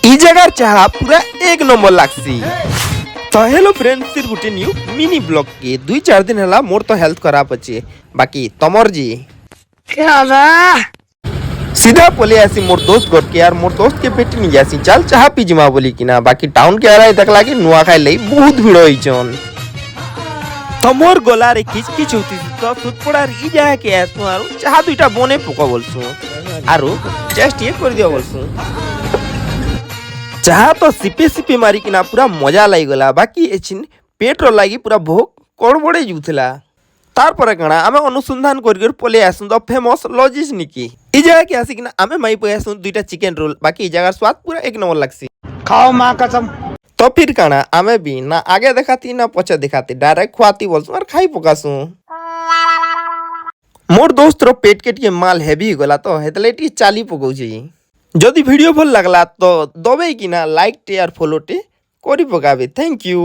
ই জায়গার চাহা পুরা এক নম্বর লাগছি। তো हेलो फ्रेंड्स, फिर गोटे न्यू मिनी ब्लॉग के 2-4 दिन हला मोर तो हेल्थ खराब अच्छे। बाकी तमर जी सीधा पले आसी मोर दोस्त घर के, यार मोर दोस्त के बेटी नहीं जासी चल चाह पी जिमा बोली कि ना। बाकी टाउन के आरा तक लागे नुआ खाई लई बहुत भीड़ होइचन। तमोर गोला रे किच किच होती तो सुत पड़ार इ जाए के आसु आरो चाह दुइटा बने पको बोलसु आरो जस्ट ये कर दियो बोलसु। चाह तो सिपे सिपे मारी कि ना पूरा मजा लाई गला। बाकी एचिन पेट रो लागी पूरा भोग कड़बड़े जुथला। तार पर कणा आमे अनुसंधान कर पले आसु द फेमस लॉजिस निकी। इ जगह के आसी कि ना आमे माई पे आसु दुइटा चिकन रोल। बाकी इ जगह स्वाद पूरा एक नंबर लागसी। खाओ माँ कसम। तो फिर कणा आमे भी ना आगे दिखाती ना पछे दिखाती डायरेक्ट खुआती बोलसु और खाई पकासु। मोर दोस्त रो पेट के टिए माल हेवी गला तो हेतले टी चाली पकौ छी। जदि वीडियो भल लागला तो दबे कि ना लाइक टे और फॉलो टे करी पकाबे। Thank you.